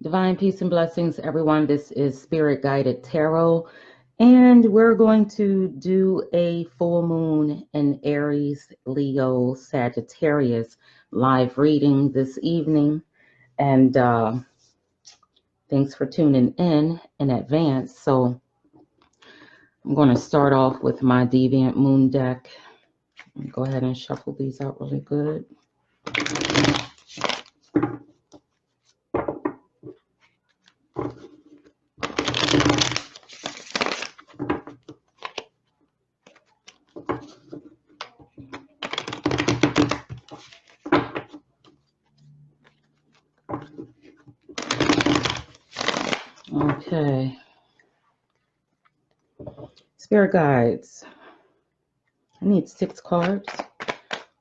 Divine peace and blessings, everyone. This is Spirit Guided Tarot, and we're going to do a full moon in Aries, Leo, Sagittarius live reading this evening. And thanks for tuning in advance. So I'm going to start off with my Deviant Moon deck. Go ahead and shuffle these out really good. Okay. Spirit guides. I need 6 cards.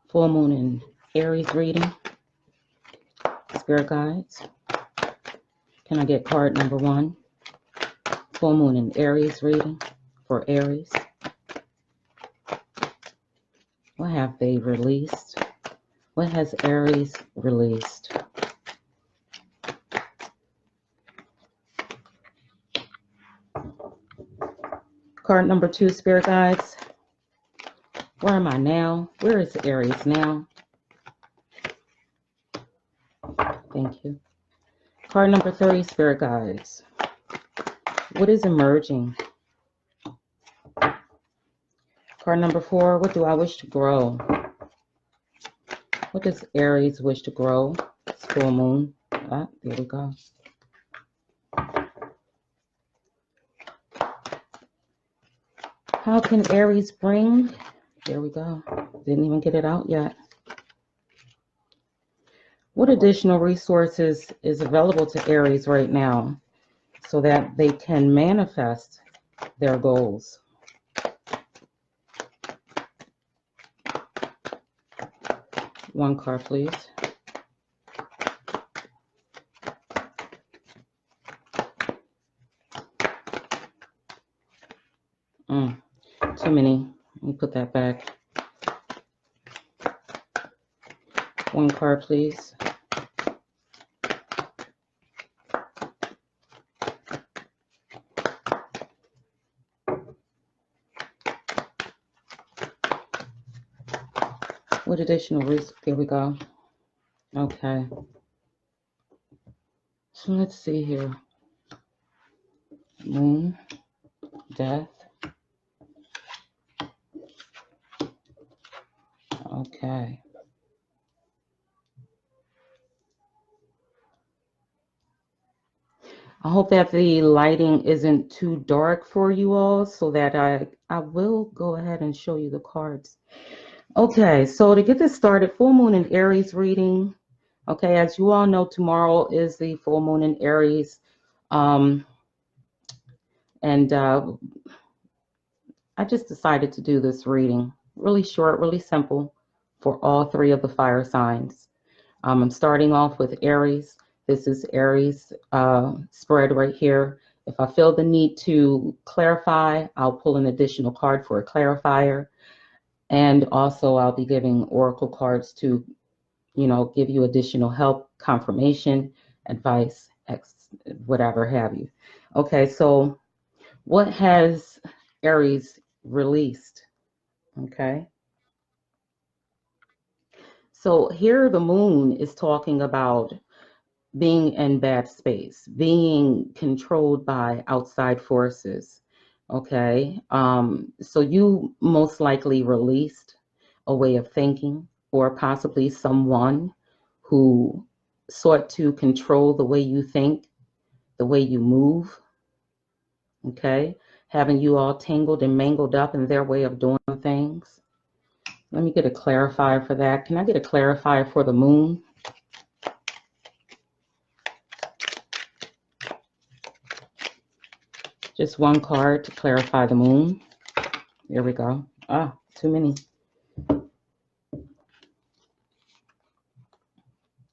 Full moon in Aries reading. Spirit guides. Can I get card number 1? Full moon in Aries reading for Aries. What have they released? What has Aries released? Card number 2, Spirit guides. Where am I now? Where is Aries now? Thank you. Card number 3, Spirit guides. What is emerging? Card number 4, what do I wish to grow? What does Aries wish to grow? It's full moon. Ah, there we go. How can Aries bring? There we go. Didn't even get it out yet. What additional resources is available to Aries right now so that they can manifest their goals? One card, please. Too many. Let me put that back. One card, please. What additional risk? There we go. Okay. So let's see here. Moon, death. Okay. I hope that the lighting isn't too dark for you all so that I will go ahead and show you the cards. Okay, so to get this started, full moon in Aries reading. Okay, as you all know, tomorrow is the full moon in Aries. I just decided to do this reading. Really short, really simple for all 3 of the fire signs. I'm starting off with Aries. This is Aries spread right here. If I feel the need to clarify, I'll pull an additional card for a clarifier. And also I'll be giving oracle cards to, give you additional help, confirmation, advice, whatever have you. Okay, so what has Aries released? Okay. So here the moon is talking about being in bad space, being controlled by outside forces. Okay. So you most likely released a way of thinking, or possibly someone who sought to control the way you think, the way you move. Okay. Having you all tangled and mangled up in their way of doing things. Let me get a clarifier for that. Can I get a clarifier for the moon? Just one card to clarify the moon. There we go. Ah, too many. And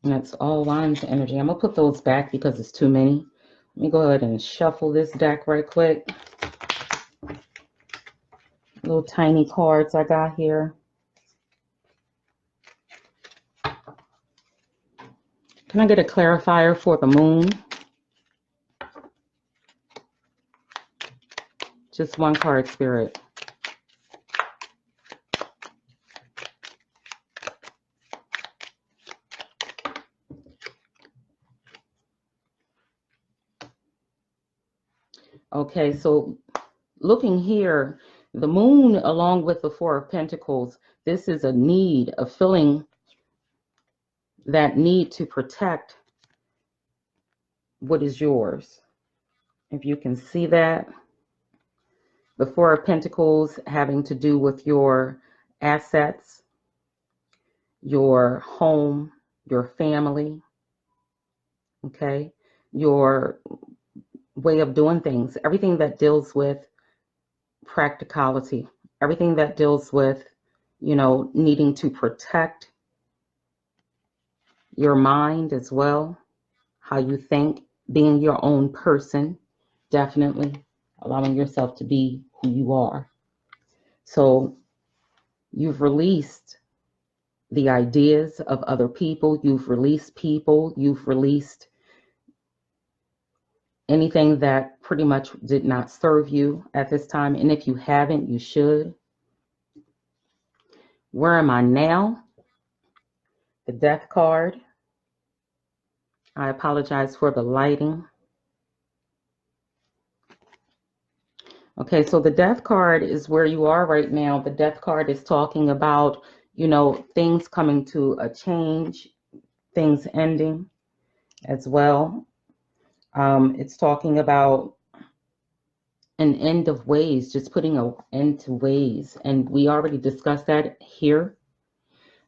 that's all lines of energy. I'm going to put those back because it's too many. Let me go ahead and shuffle this deck right quick. Little tiny cards I got here. Can I get a clarifier for the moon? Just one card, Spirit. Okay, so looking here, the moon along with the Four of Pentacles, this is a need, a feeling, that need to protect what is yours. If you can see that, the Four of Pentacles having to do with your assets, your home, your family, okay, your way of doing things, everything that deals with practicality, everything that deals with, you know, needing to protect your mind as well, how you think, being your own person, definitely allowing yourself to be who you are. So you've released the ideas of other people, you've released people, you've released anything that pretty much did not serve you at this time. And if you haven't, you should. Where am I now? The Death card. I apologize for the lighting. Okay, so the Death card is where you are right now. The Death card is talking about, you know, things coming to a change, things ending as well. It's talking about an end of ways, just putting an end to ways. And we already discussed that here.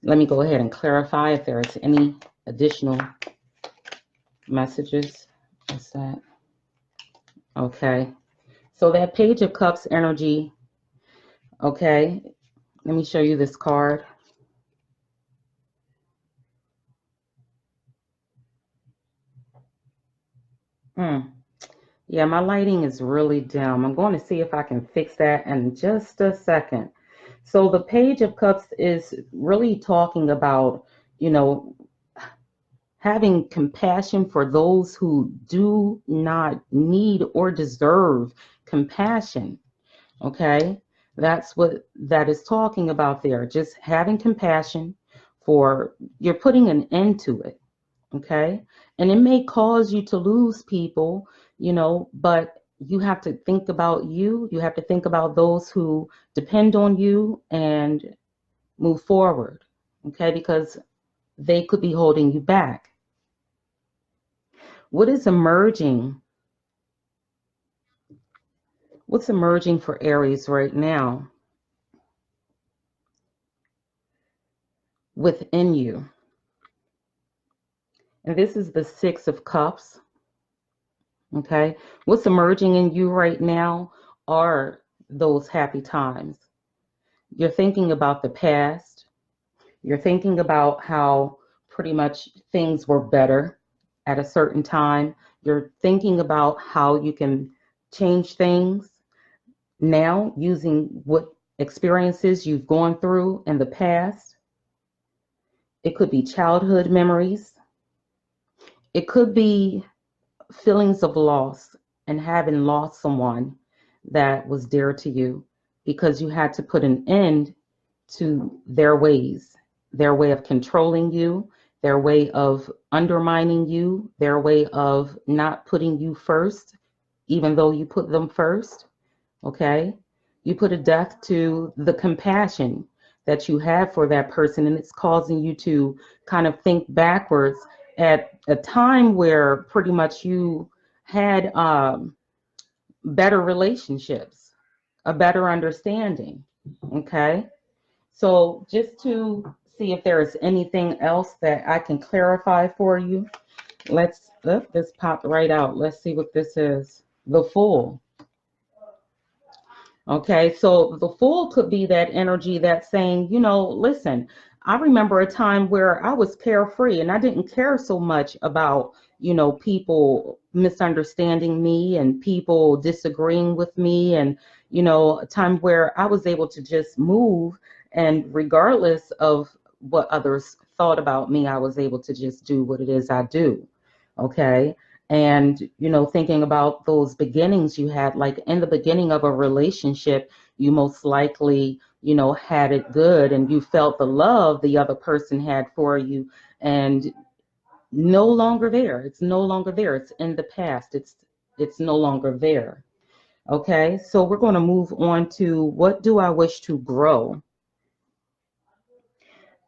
Let me go ahead and clarify if there's any additional messages. What's that? Okay. So that Page of Cups energy, okay, let me show you this card. Yeah, my lighting is really dim. I'm going to see if I can fix that in just a second. So the Page of Cups is really talking about, you know, having compassion for those who do not need or deserve compassion. Okay, that's what that is talking about there. Just having compassion for, you're putting an end to it. Okay, and it may cause you to lose people, you know, but you have to think about you. You have to think about those who depend on you and move forward. Okay, because they could be holding you back. What is emerging? What's emerging for Aries right now within you? And this is the Six of Cups. Okay, what's emerging in you right now are those happy times. You're thinking about the past. You're thinking about how pretty much things were better at a certain time. You're thinking about how you can change things now using what experiences you've gone through in the past. It could be childhood memories. It could be feelings of loss and having lost someone that was dear to you because you had to put an end to their ways, their way of controlling you, their way of undermining you, their way of not putting you first, even though you put them first. Okay? You put a death to the compassion that you have for that person, and it's causing you to kind of think backwards at a time where pretty much you had better relationships, a better understanding. Okay? So just to see if there is anything else that I can clarify for you, let's, this popped right out. Let's see what this is. The Fool. Okay, so the Fool could be that energy that's saying, you know, listen, I remember a time where I was carefree and I didn't care so much about, you know, people misunderstanding me and people disagreeing with me, and, you know, a time where I was able to just move, and regardless of what others thought about me, I was able to just do what it is I do. Okay. And, you know, thinking about those beginnings you had, like in the beginning of a relationship, you most likely, you know, had it good and you felt the love the other person had for you, and no longer there. It's no longer there. It's in the past. It's no longer there. Okay, so we're going to move on to what do I wish to grow?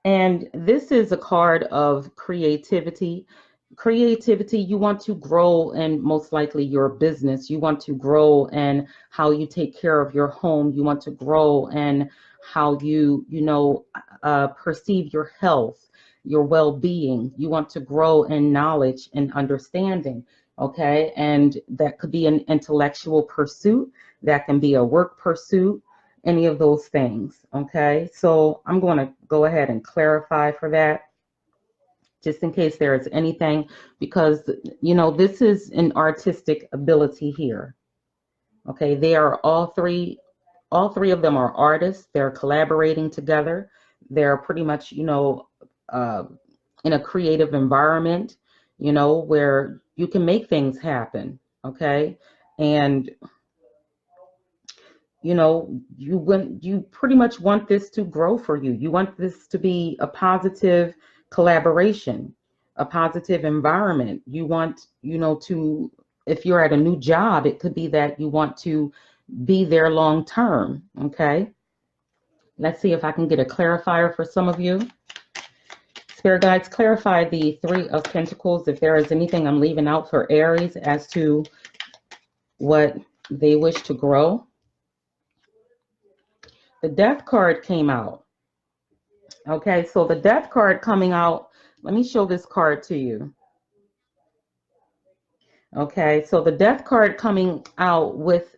And this is a card of creativity. Creativity, you want to grow in most likely your business. You want to grow in how you take care of your home. You want to grow in how you know, perceive your health, your well-being. You want to grow in knowledge and understanding. Okay, and that could be an intellectual pursuit. That can be a work pursuit, any of those things. Okay, so I'm going to go ahead and clarify for that, just in case there is anything, because, you know, this is an artistic ability here. Okay, they are all three of them are artists. They're collaborating together. They're pretty much, you know, uh, in a creative environment, you know, where you can make things happen. Okay, and you know, you pretty much want this to grow for you. You want this to be a positive collaboration, a positive environment. You want, you know, to, if you're at a new job, it could be that you want to be there long term. Okay, let's see if I can get a clarifier for some of you. Spirit guides, clarify the Three of Pentacles, if there is anything I'm leaving out for Aries as to what they wish to grow. The Death card came out. Okay, so the Death card coming out, let me show this card to you. Okay, so the Death card coming out with,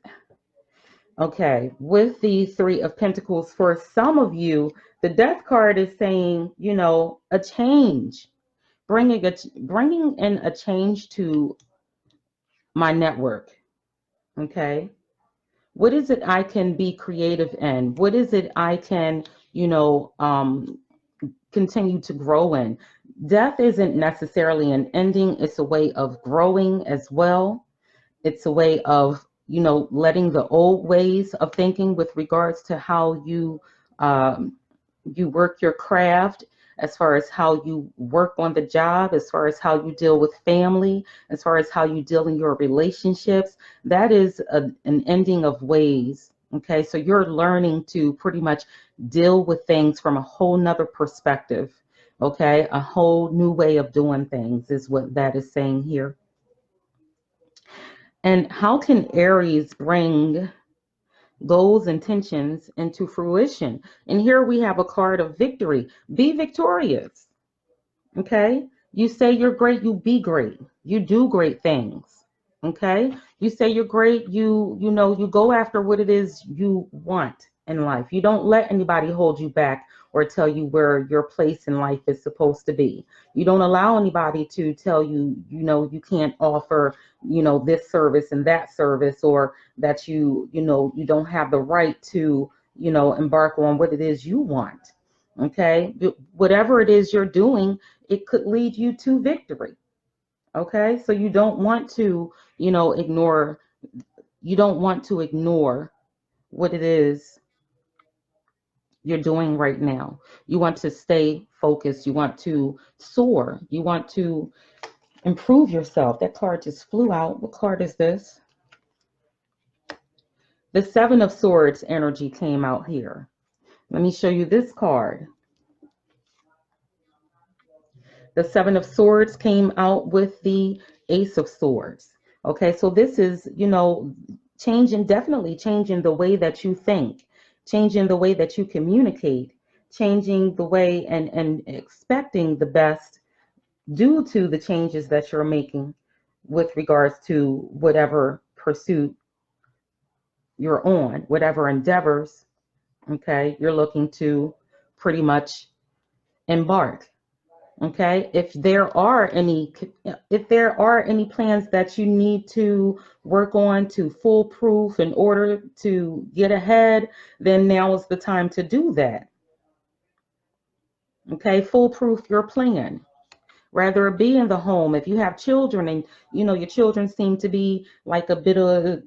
okay, with the Three of Pentacles, for some of you, the Death card is saying, you know, a change, bringing in a change to my network. Okay, what is it I can be creative in? What is it I can, you know, continue to grow in? Death isn't necessarily an ending. It's a way of growing as well. It's a way of, you know, letting the old ways of thinking with regards to how um, you work your craft, as far as how you work on the job, as far as how you deal with family, as far as how you deal in your relationships. That is an ending of ways. Okay, so you're learning to pretty much deal with things from a whole nother perspective. Okay, a whole new way of doing things is what that is saying here. And how can Aries bring goals, intentions into fruition? And here we have a card of victory. Be victorious. Okay, you say you're great, you be great, you do great things. Okay, you say you're great, you know, you go after what it is you want in life. You don't let anybody hold you back or tell you where your place in life is supposed to be. You don't allow anybody to tell you, you know, you can't offer, you know, this service and that service, or that you know, you don't have the right to, you know, embark on what it is you want. Okay, whatever it is you're doing, it could lead you to victory. Okay, so you don't want to, you know, you don't want to ignore what it is you're doing right now. You want to stay focused. You want to soar. You want to improve yourself. That card just flew out. What card is this? The Seven of Swords energy came out here. Let me show you this card. The Seven of Swords came out with the Ace of Swords. Okay, so this is, you know, definitely changing the way that you think, changing the way that you communicate, changing the way and expecting the best due to the changes that you're making with regards to whatever pursuit you're on, whatever endeavors, okay, you're looking to pretty much embark. Okay, if there are any plans that you need to work on to foolproof in order to get ahead, then now is the time to do that. Okay, foolproof your plan. Rather it be in the home. If you have children and, your children seem to be like a bit of,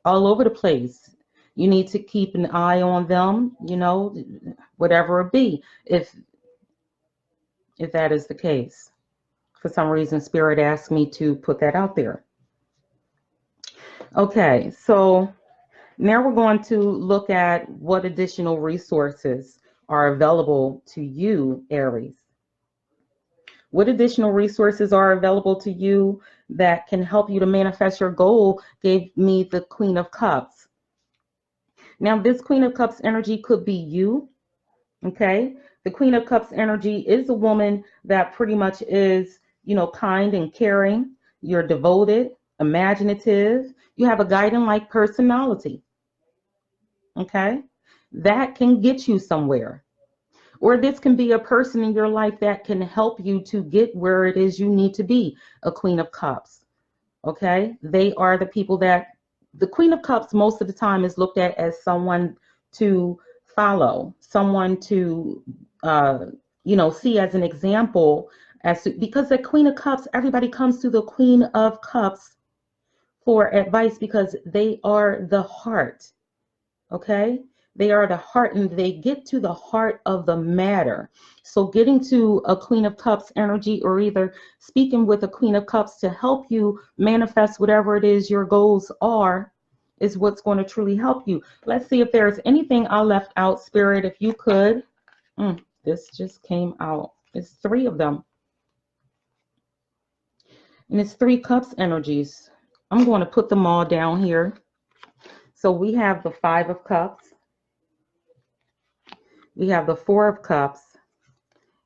all over the place, you need to keep an eye on them, whatever it be, if that is the case. For some reason, Spirit asked me to put that out there. Okay, so now we're going to look at what additional resources are available to you, Aries. What additional resources are available to you that can help you to manifest your goal? Gave me the Queen of Cups. Now, this Queen of Cups energy could be you, okay? The Queen of Cups energy is a woman that pretty much is, kind and caring. You're devoted, imaginative. You have a guiding-like personality, okay? That can get you somewhere. Or this can be a person in your life that can help you to get where it is you need to be, a Queen of Cups, okay? They are the people that, the Queen of Cups most of the time is looked at as someone to follow, someone to, see as an example, because the Queen of Cups, everybody comes to the Queen of Cups for advice because they are the heart, okay? They are the heart and they get to the heart of the matter. So getting to a Queen of Cups energy, or either speaking with a Queen of Cups to help you manifest whatever it is your goals are, is what's going to truly help you. Let's see if there's anything I left out, Spirit, if you could. This just came out. It's 3 of them. And it's 3 cups energies. I'm going to put them all down here. So we have the 5 of Cups. We have the 4 of Cups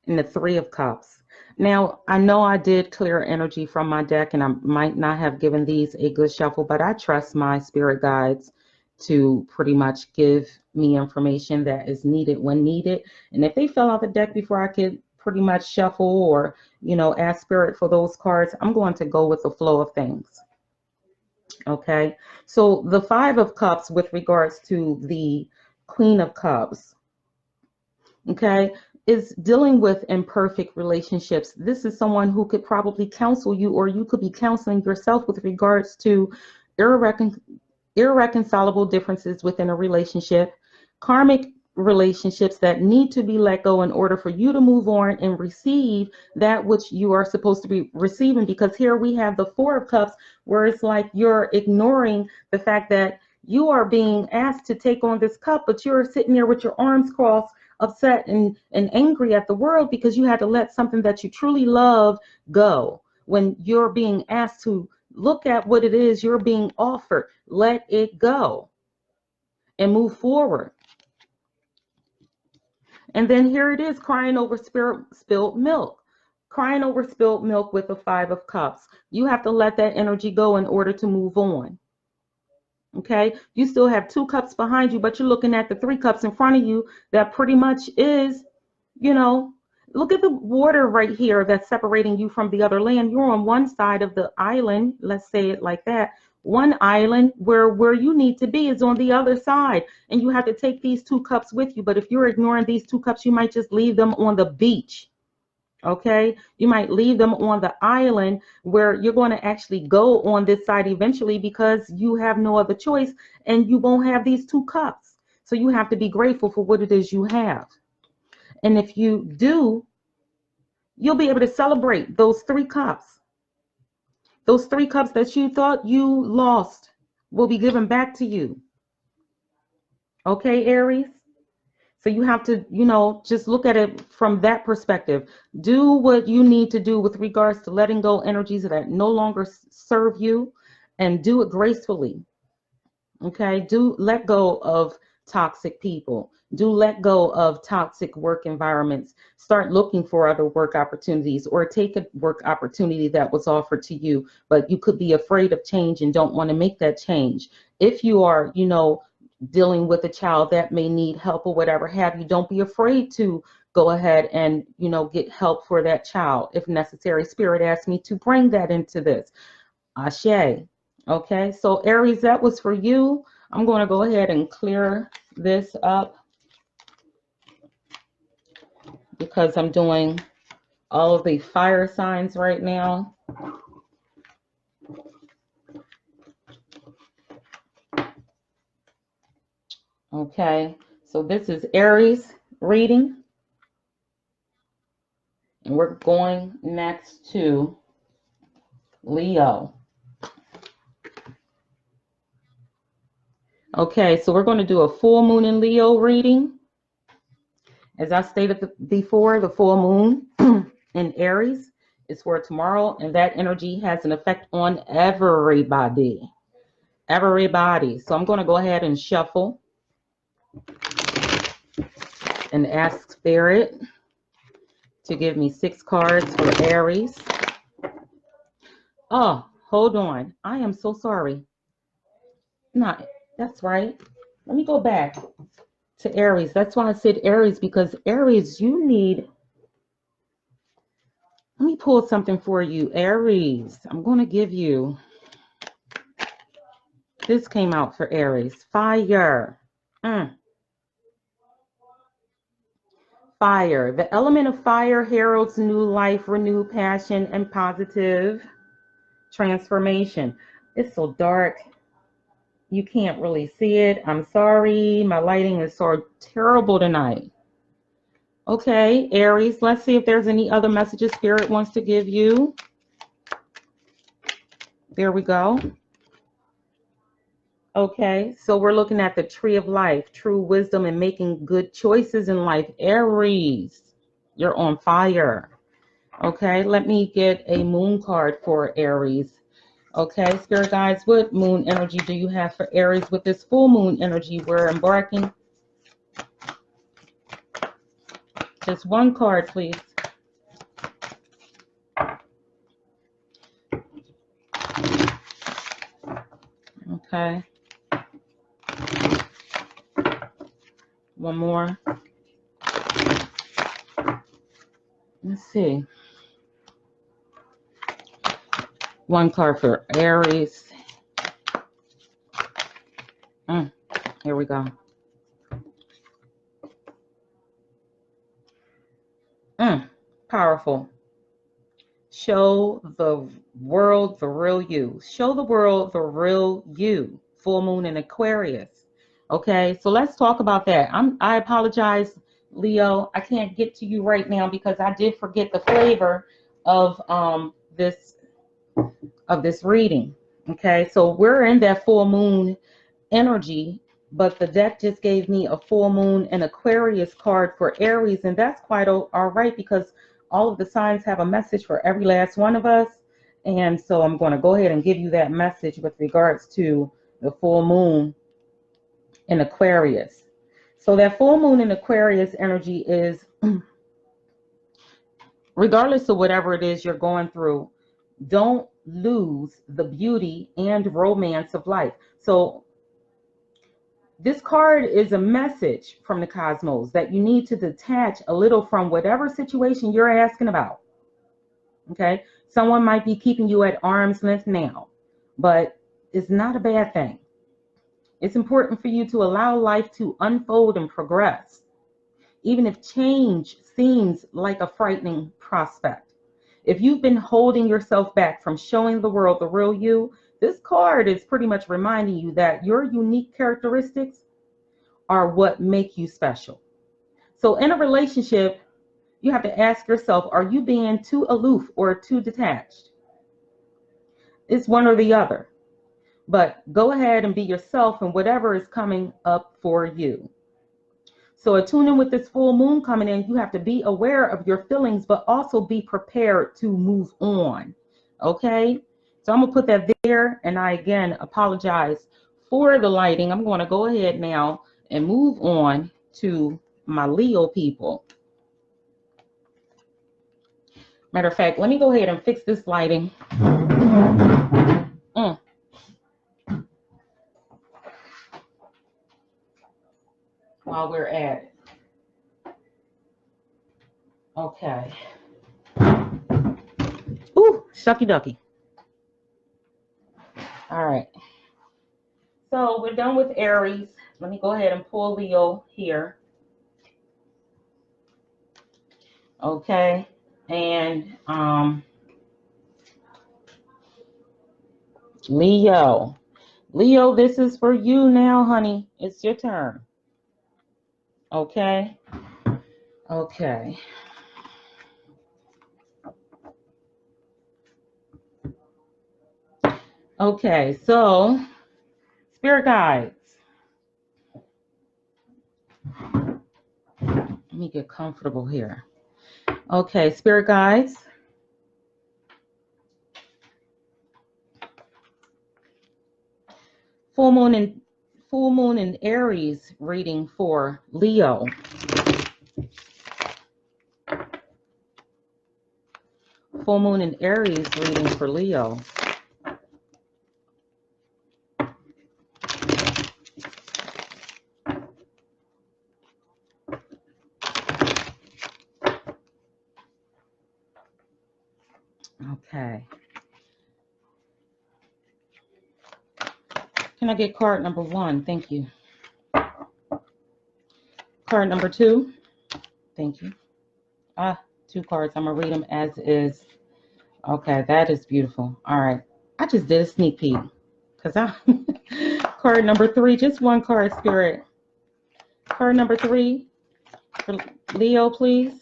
and the 3 of Cups. Now, I know I did clear energy from my deck and I might not have given these a good shuffle, but I trust my spirit guides to pretty much give me information that is needed when needed. And if they fell out the deck before I could pretty much shuffle or, ask Spirit for those cards, I'm going to go with the flow of things. Okay, so the 5 of Cups with regards to the Queen of Cups, okay, is dealing with imperfect relationships. This is someone who could probably counsel you, or you could be counseling yourself with regards to irreconcilable differences within a relationship, karmic relationships that need to be let go in order for you to move on and receive that which you are supposed to be receiving. Because here we have the 4 of Cups, where it's like you're ignoring the fact that you are being asked to take on this cup, but you're sitting there with your arms crossed, upset and angry at the world because you had to let something that you truly loved go. When you're being asked to look at what it is you're being offered, let it go and move forward. And then here it is, crying over spilled milk. Crying over spilled milk with the 5 of Cups. You have to let that energy go in order to move on. Okay, you still have 2 cups behind you, but you're looking at the 3 cups in front of you that pretty much is, look at the water right here that's separating you from the other land. You're on one side of the island, let's say it like that. One island where you need to be is on the other side, and you have to take these 2 cups with you. But if you're ignoring these 2 cups, you might just leave them on the beach. Okay, you might leave them on the island where you're going to actually go on this side eventually because you have no other choice and you won't have these 2 cups. So you have to be grateful for what it is you have. And if you do, you'll be able to celebrate those 3 cups. Those 3 cups that you thought you lost will be given back to you. Okay, Aries? So you have to, just look at it from that perspective. Do what you need to do with regards to letting go energies that no longer serve you, and do it gracefully. Okay, do let go of toxic people. Do let go of toxic work environments. Start looking for other work opportunities, or take a work opportunity that was offered to you, but you could be afraid of change and don't want to make that change. If you are, dealing with a child that may need help or whatever have you, don't be afraid to go ahead and, get help for that child if necessary. Spirit asked me to bring that into this. Ashe. Okay, so Aries, that was for you. I'm going to go ahead and clear this up because I'm doing all of the fire signs right now. Okay, so this is Aries reading, and we're going next to Leo. Okay, so we're going to do a full moon in Leo reading. As I stated before, the full moon in Aries is for tomorrow, and that energy has an effect on everybody. Everybody. So I'm going to go ahead and shuffle and ask Spirit to give me 6 cards for Aries. Oh, hold on. I am so sorry. No, that's right. Let me go back to Aries. That's why I said Aries, because Aries, you need... Let me pull something for you, Aries. I'm going to give you... This came out for Aries. Fire. Fire. The element of fire heralds new life, renewed passion, and positive transformation. It's so dark. You can't really see it. I'm sorry. My lighting is so terrible tonight. Okay, Aries, let's see if there's any other messages Spirit wants to give you. There we go. Okay, so we're looking at the tree of life, true wisdom and making good choices in life. Aries, you're on fire. Okay, let me get a moon card for Aries. Okay, Spirit guides, what moon energy do you have for Aries with this full moon energy we're embarking? Just one card, please. Okay. One more. Let's see. One card for Aries. Here we go. Powerful. Show the world the real you. Show the world the real you. Full moon in Aquarius. Okay, so let's talk about that. I apologize, Leo. I can't get to you right now because I did forget the flavor of this reading. Okay, so we're in that full moon energy, but the deck just gave me a full moon and Aquarius card for Aries, and that's quite all right because all of the signs have a message for every last one of us. And so I'm going to go ahead and give you that message with regards to the full moon in Aquarius. So that full moon in Aquarius energy is, regardless of whatever it is you're going through, don't lose the beauty and romance of life. So this card is a message from the cosmos that you need to detach a little from whatever situation you're asking about. Okay? Someone might be keeping you at arm's length now, but it's not a bad thing. It's important for you to allow life to unfold and progress, even if change seems like a frightening prospect. If you've been holding yourself back from showing the world the real you, this card is pretty much reminding you that your unique characteristics are what make you special. So in a relationship, you have to ask yourself, are you being too aloof or too detached? It's one or the other. But go ahead and be yourself in whatever is coming up for you. So attune in with this full moon coming in, you have to be aware of your feelings, but also be prepared to move on. Okay? So I'm going to put that there, and I again apologize for the lighting. I'm going to go ahead now and move on to my Leo people. Matter of fact, let me go ahead and fix this lighting. While we're at it. Okay. Ooh, shucky ducky. All right. So we're done with Aries. Let me go ahead and pull Leo here. Okay. And Leo. Leo, this is for you now, honey. It's your turn. Okay. Okay. Okay. So, spirit guides. Let me get comfortable here. Okay, spirit guides. Full moon in Aries reading for Leo. Full moon in Aries reading for Leo. Okay. Can I get card number 1? Thank you. Card number 2. Thank you. 2 cards. I'm going to read them as is. Okay, that is beautiful. All right. I just did a sneak peek. Card number 3. Just 1 card, spirit. Card number 3 for Leo, please.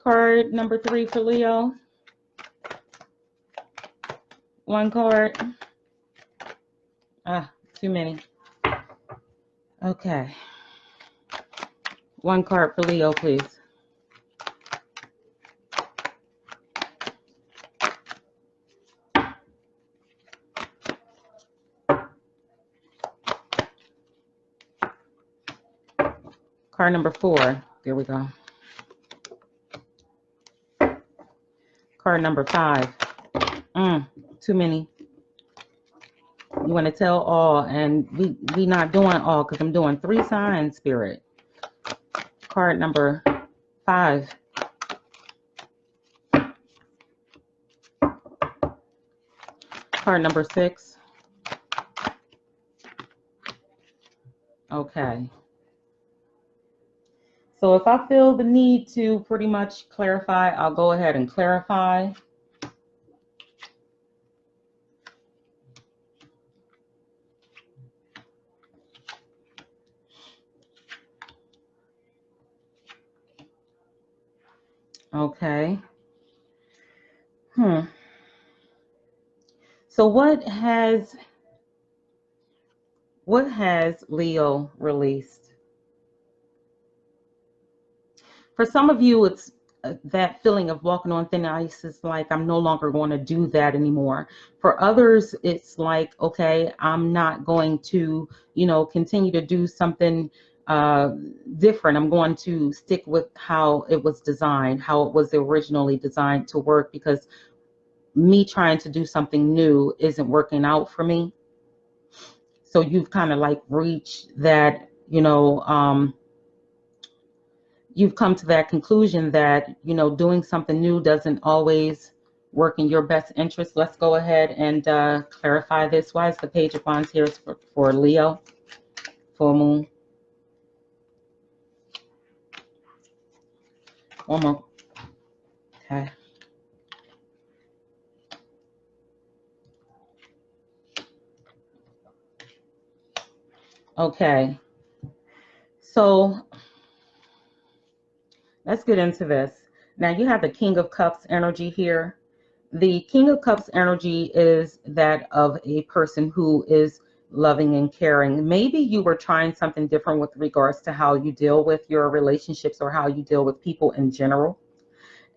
Card number 3 for Leo. 1 card. Too many. Okay. 1 card for Leo, please. Card number 4. There we go. Card number 5. Too many. You want to tell all, and we not doing all because I'm doing 3 signs, spirit. Card number 5. Card number 6. Okay. So if I feel the need to pretty much clarify, I'll go ahead and clarify. Okay. So what has Leo released? For some of you, it's that feeling of walking on thin ice is like, I'm no longer going to do that anymore. For others, it's like, okay, I'm not going to, continue to do something different. I'm going to stick with how it was designed, how it was originally designed to work, because me trying to do something new isn't working out for me. So you've kind of like reached that, you've come to that conclusion that, doing something new doesn't always work in your best interest. Let's go ahead and clarify this. Why is the Page of Wands here for Leo, full moon? One more. Okay. Okay. So let's get into this. Now you have the King of Cups energy here. The King of Cups energy is that of a person who is loving and caring. Maybe you were trying something different with regards to how you deal with your relationships or how you deal with people in general.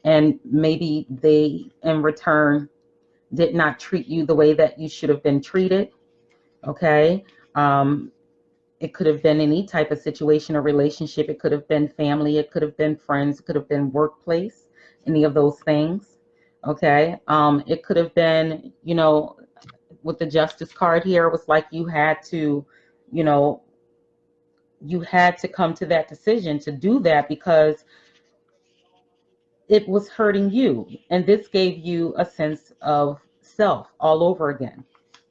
And maybe they, in return, did not treat you the way that you should have been treated. Okay. It could have been any type of situation or relationship. It could have been family. It could have been friends. It could have been workplace, any of those things. Okay. It could have been, with the Justice card here, it was like you had to, you had to come to that decision to do that because it was hurting you. And this gave you a sense of self all over again.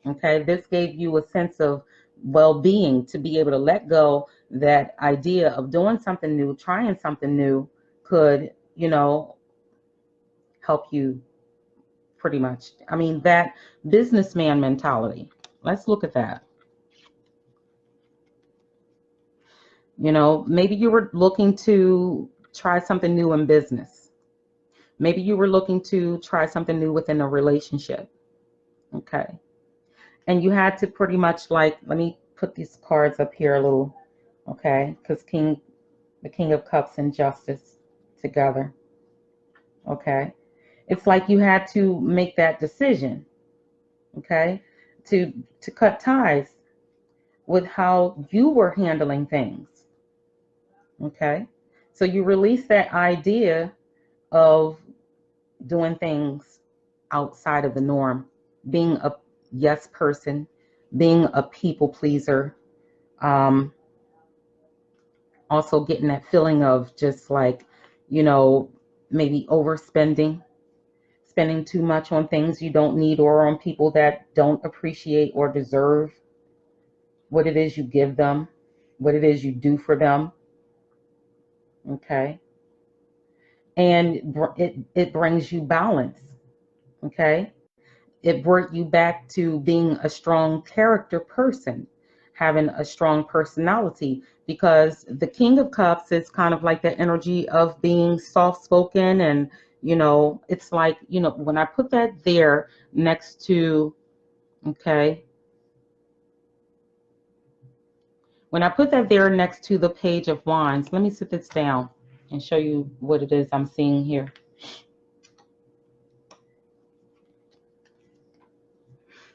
Okay. This gave you a sense of well-being to be able to let go that idea of doing something new, trying something new could you know, help you pretty much. I mean, that businessman mentality. Let's look at that. You know, maybe you were looking to try something new in business. Maybe you were looking to try something new within a relationship. Okay. And you had to pretty much like, let me put these cards up here a little, okay? Because the King of Cups and Justice together. Okay. It's like you had to make that decision, okay? To cut ties with how you were handling things. Okay. So you release that idea of doing things outside of the norm, being a yes person, being a people pleaser, um, also getting that feeling of just like, you know, maybe overspending, spending too much on things you don't need or on people that don't appreciate or deserve what it is you give them, what it is you do for them. Okay. And it brings you balance. Okay. It brought you back to being a strong character person, having a strong personality, because the King of Cups is kind of like the energy of being soft spoken. And, you know, it's like, you know, when I put that there next to, okay, when I put that there next to the Page of Wands, let me sit this down and show you what it is I'm seeing here.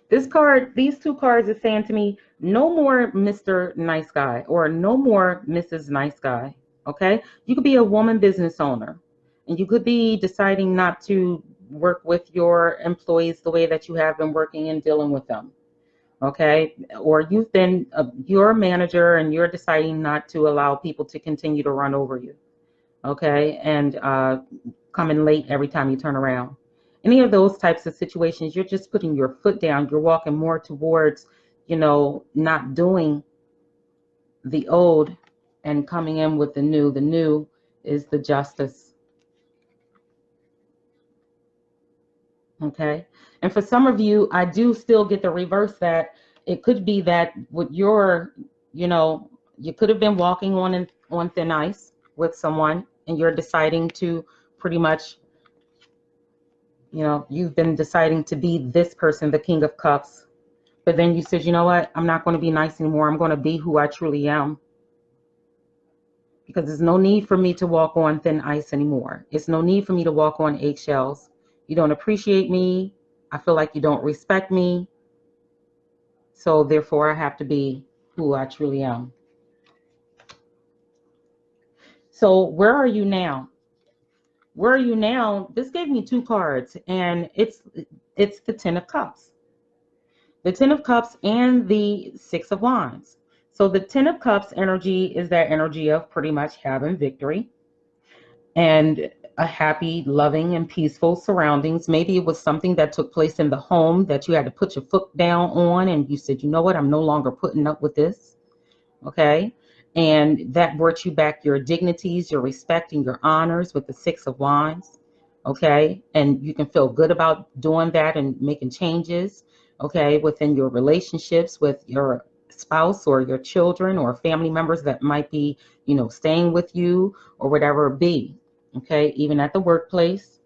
This card, these two cards are saying to me, no more Mr. Nice Guy or no more Mrs. Nice Guy, okay? You could be a woman business owner and you could be deciding not to work with your employees the way that you have been working and dealing with them, okay? Or you've been, you're a manager and you're deciding not to allow people to continue to run over you, okay? And coming late every time you turn around. Any of those types of situations, you're just putting your foot down. You're walking more towards, you know, not doing the old and coming in with the new. The new is the Justice. Okay. And for some of you, I do still get the reverse that it could be that with your, you know, you could have been walking on thin ice with someone and you're deciding to pretty much, you know, you've been deciding to be this person, the King of Cups, but then you said, you know what, I'm not going to be nice anymore. I'm going to be who I truly am, because there's no need for me to walk on thin ice anymore. It's no need for me to walk on eggshells. You don't appreciate me. I feel like you don't respect me. So therefore I have to be who I truly am. So where are you now? Where are you now? This gave me two cards and it's the Ten of Cups. The Ten of Cups and the Six of Wands. So the Ten of Cups energy is that energy of pretty much having victory and a happy, loving, and peaceful surroundings. Maybe it was something that took place in the home that you had to put your foot down on and you said, you know what, I'm no longer putting up with this. Okay. And that brought you back your dignities, your respect, and your honors with the Six of Wands. Okay. And you can feel good about doing that and making changes, okay, within your relationships with your spouse or your children or family members that might be, you know, staying with you or whatever it be. Okay. Even at the workplace.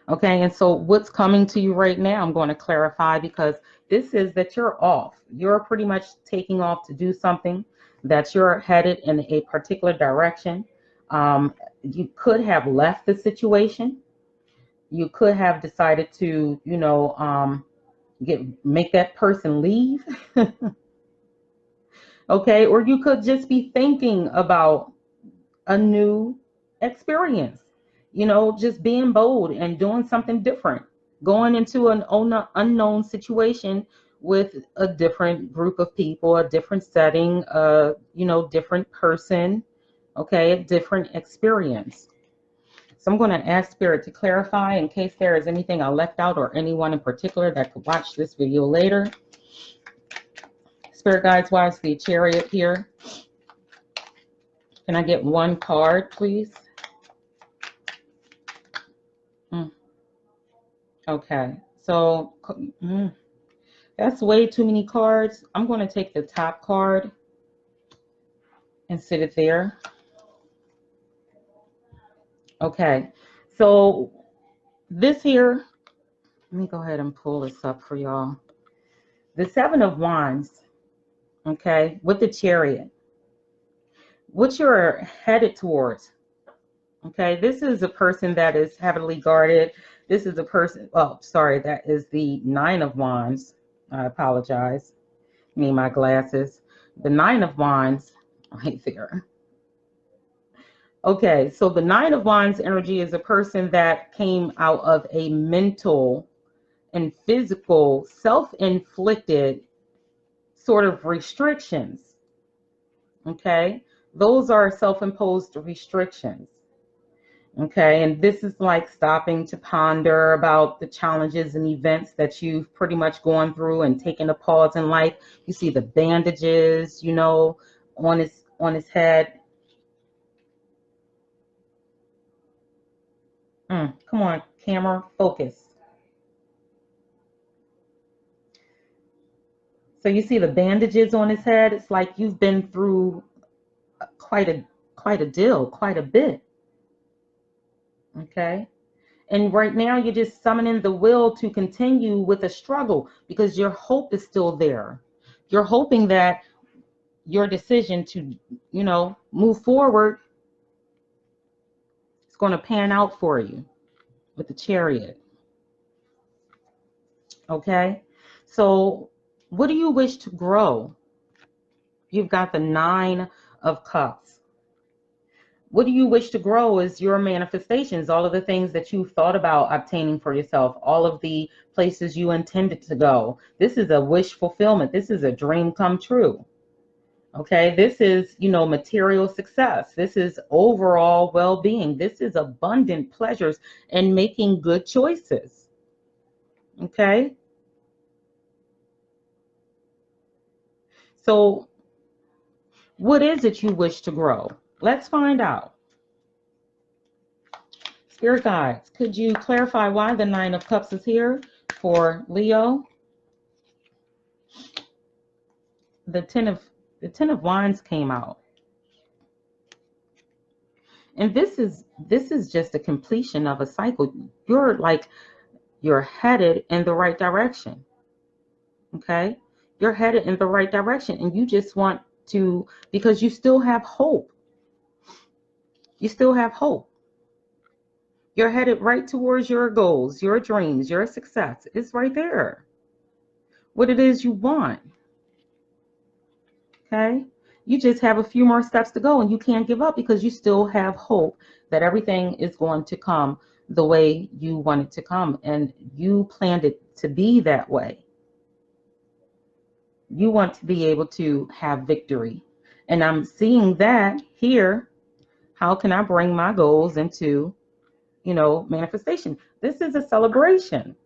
Okay, and so what's coming to you right now, I'm going to clarify, because this is that you're off. You're pretty much taking off to do something, that you're headed in a particular direction. You could have left the situation. You could have decided to, you know, make that person leave. Okay, or you could just be thinking about a new experience, you know, just being bold and doing something different, going into an unknown situation with a different group of people, a different setting, you know, different person, okay, a different experience. So I'm going to ask Spirit to clarify in case there is anything I left out or anyone in particular that could watch this video later. Spirit guides wise, the Chariot here. Can I get one card, please? Okay, so that's way too many cards. I'm going to take the top card and sit it there. Okay, so this here, let me go ahead and pull this up for y'all. The Seven of Wands, okay, with the Chariot, what you're headed towards, okay, this is a person that is heavily guarded. This is a person, oh, sorry, that is the Nine of Wands. I apologize. Me, my glasses. The Nine of Wands, right there. Okay, so the Nine of Wands energy is a person that came out of a mental and physical, self-inflicted sort of restrictions. Okay, those are self-imposed restrictions. Okay, and this is like stopping to ponder about the challenges and events that you've pretty much gone through and taken a pause in life. You see the bandages, you know, on his head. Come on, camera, focus. So you see the bandages on his head. It's like you've been through quite a deal, quite a bit. Okay. And right now you're just summoning the will to continue with a struggle because your hope is still there. You're hoping that your decision to, you know, move forward is going to pan out for you with the Chariot. Okay. So what do you wish to grow? You've got the Nine of Cups. What do you wish to grow is your manifestations, all of the things that you've thought about obtaining for yourself, all of the places you intended to go. This is a wish fulfillment. This is a dream come true. Okay, this is, you know, material success. This is overall well-being. This is abundant pleasures and making good choices. Okay, so what is it you wish to grow? Let's find out. Spirit guides, could you clarify why the Nine of Cups is here for Leo? The Ten of Wands came out. And this is just a completion of a cycle. You're headed in the right direction. Okay? You're headed in the right direction and you just want to, because you still have hope. You still have hope. You're headed right towards your goals, your dreams, your success. It's right there. What it is you want. Okay? You just have a few more steps to go and you can't give up because you still have hope that everything is going to come the way you want it to come and you planned it to be that way. You want to be able to have victory. And I'm seeing that here. How can I bring my goals into, you know, manifestation? This is a celebration.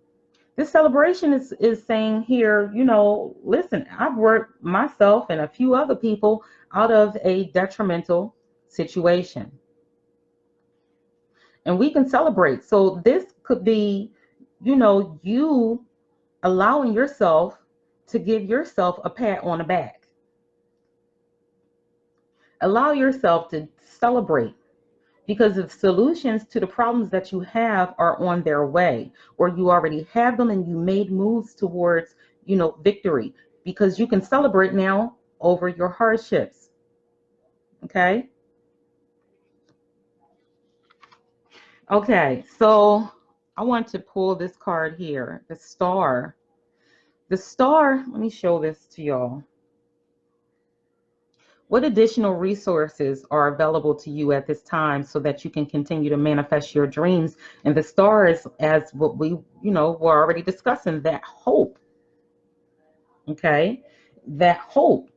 This celebration is saying here, you know, listen, I've worked myself and a few other people out of a detrimental situation. And we can celebrate. So this could be, you know, you allowing yourself to give yourself a pat on the back. Allow yourself to celebrate because the solutions to the problems that you have are on their way, or you already have them and you made moves towards, you know, victory, because you can celebrate now over your hardships. Okay. Okay, so I want to pull this card here, the Star. The Star, let me show this to y'all. What additional resources are available to you at this time so that you can continue to manifest your dreams? And the Star is, as what we, you know, we're already discussing, that hope. Okay, that hope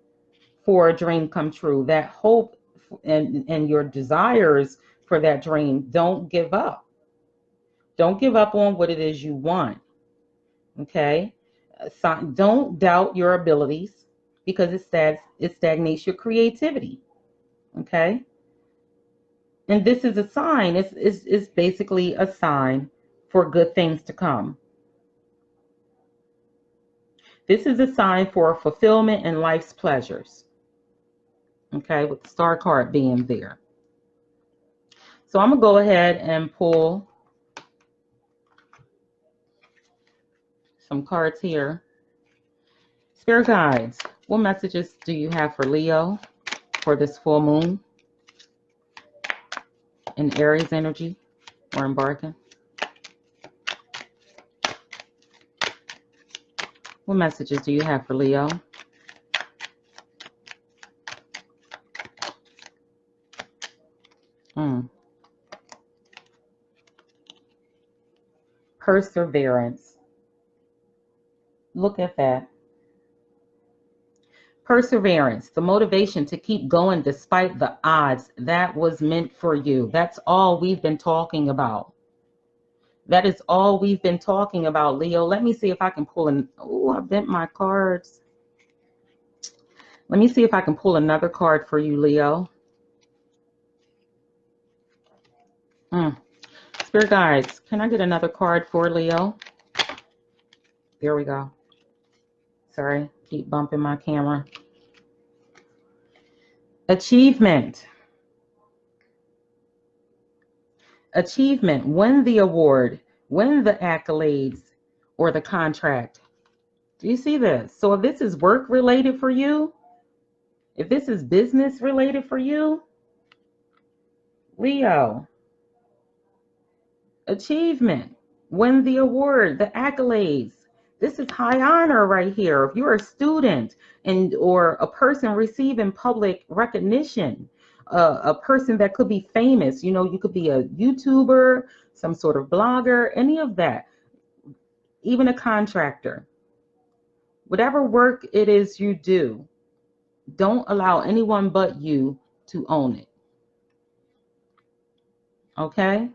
for a dream come true, that hope and your desires for that dream. Don't give up. Don't give up on what it is you want. Okay, so don't doubt your abilities because it stagnates your creativity. Okay, And this is a sign. It's basically a sign for good things to come. This is a sign for fulfillment in life's pleasures. Okay, with the star card being there. So I'm going to go ahead and pull some cards here. Spirit guides, what messages do you have for Leo for this full moon in Aries energy or embarking? What messages do you have for Leo? Perseverance. Look at that. Perseverance, the motivation to keep going despite the odds. That was meant for you. That's all we've been talking about. That is all we've been talking about, Leo. Let me see if I can pull an... Oh, I bent my cards. Let me see if I can pull another card for you, Leo. Spirit guides, can I get another card for Leo? There we go. Sorry, keep bumping my camera. Achievement. Achievement. Win the award. Win the accolades or the contract. Do you see this? So if this is work related for you, if this is business related for you, Leo, achievement, win the award, the accolades. This is high honor right here. If you're a student and or a person receiving public recognition, a person that could be famous, you know, you could be a YouTuber, some sort of blogger, any of that, even a contractor. Whatever work it is you do, don't allow anyone but you to own it. Okay?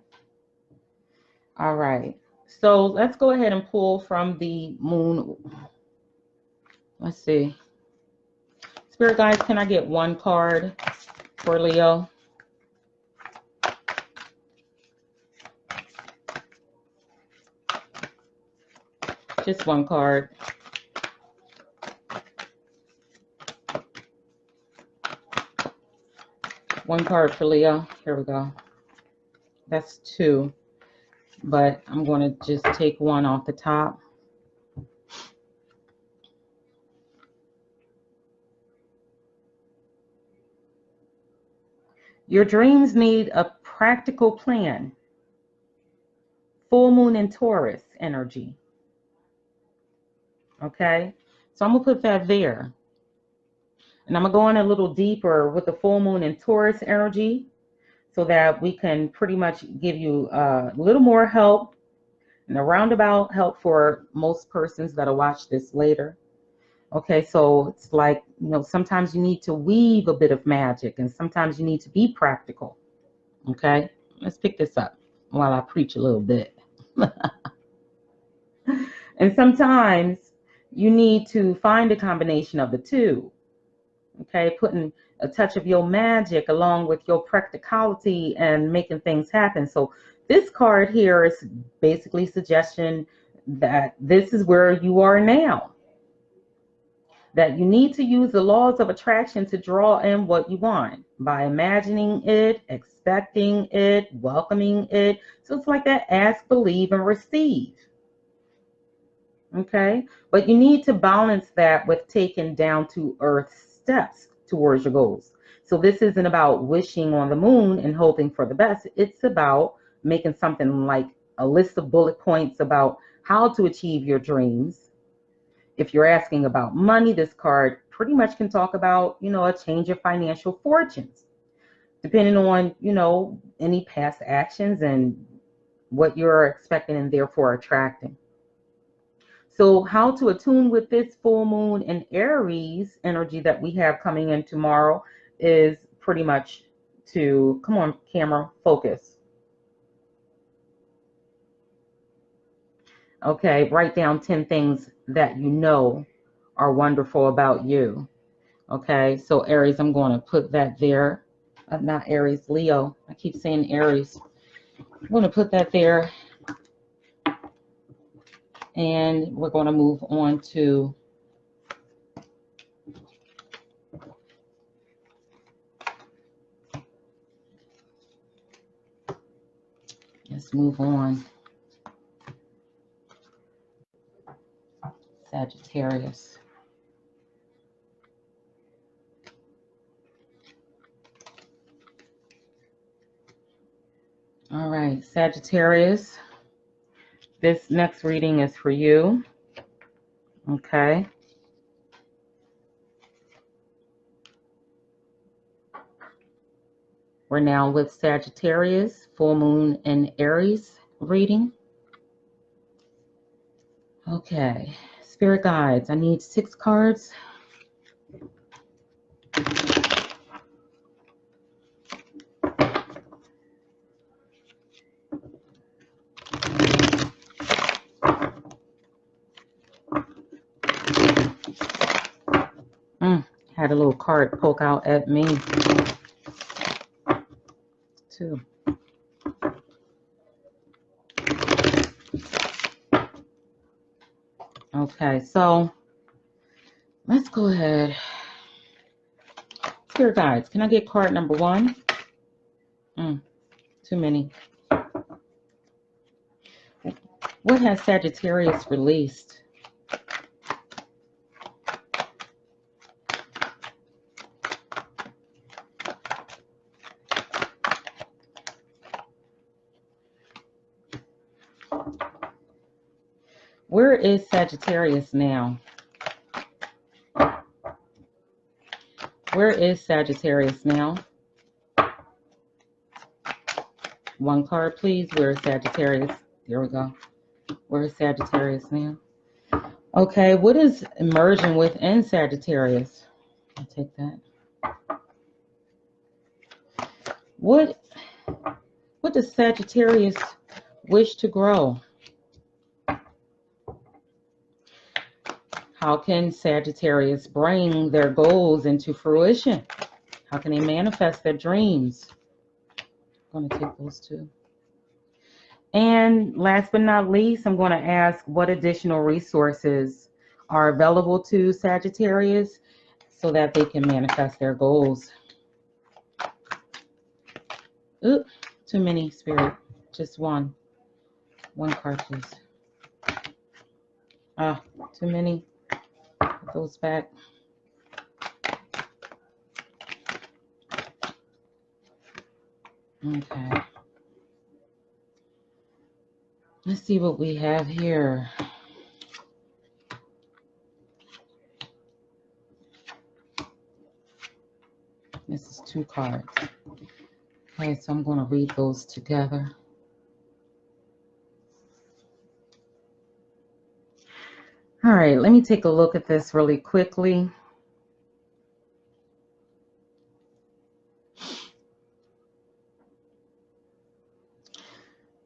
All right. So let's go ahead and pull from the moon. Let's see. Spirit guides, can I get one card for Leo? Just one card. One card for Leo. Here we go. That's two. But I'm going to just take one off the top. Your dreams need a practical plan. Full moon in Taurus energy. Okay, so I'm going to put that there. And I'm going to go in a little deeper with the full moon in Taurus energy so that we can pretty much give you a little more help and a roundabout help for most persons that'll watch this later. Okay, so it's like, you know, sometimes you need to weave a bit of magic and sometimes you need to be practical. Okay, let's pick this up while I preach a little bit. And sometimes you need to find a combination of the two. Okay, putting a touch of your magic along with your practicality and making things happen. So this card here is basically suggestion that this is where you are now. That you need to use the laws of attraction to draw in what you want by imagining it, expecting it, welcoming it. So it's like that ask, believe, and receive. Okay, but you need to balance that with taking down to earth steps towards your goals. So this isn't about wishing on the moon and hoping for the best. It's about making something like a list of bullet points about how to achieve your dreams. If you're asking about money, this card pretty much can talk about, you know, a change of financial fortunes, depending on, you know, any past actions and what you're expecting and therefore attracting. So how to attune with this full moon in Aries energy that we have coming in tomorrow is pretty much to, come on, camera, focus. Okay, write down 10 things that you know are wonderful about you. Okay, so Aries, I'm going to put that there. Not Aries, Leo. I keep saying Aries. I'm going to put that there, and we're going to move on to let's move on. Sagittarius. All right, Sagittarius. This next reading is for you. Okay. We're now with Sagittarius, full moon and Aries reading. Okay. Spirit guides. I need 6 cards. Had a little card poke out at me, too. Okay, so let's go ahead. Spirit guides, can I get card number 1? Too many. What has Sagittarius released? Where is Sagittarius now? Where is Sagittarius now? 1 card, please. Where is Sagittarius? There we go. Where is Sagittarius now? Okay, what is emerging within Sagittarius? I'll take that. What does Sagittarius wish to grow? How can Sagittarius bring their goals into fruition? How can they manifest their dreams? I'm going to take those 2. And last but not least, I'm going to ask what additional resources are available to Sagittarius so that they can manifest their goals. Ooh, too many, Spirit. Just 1. 1 card, please. Too many. Put those back. Okay. Let's see what we have here. This is 2 cards. Okay, so I'm going to read those together. All right, let me take a look at this really quickly.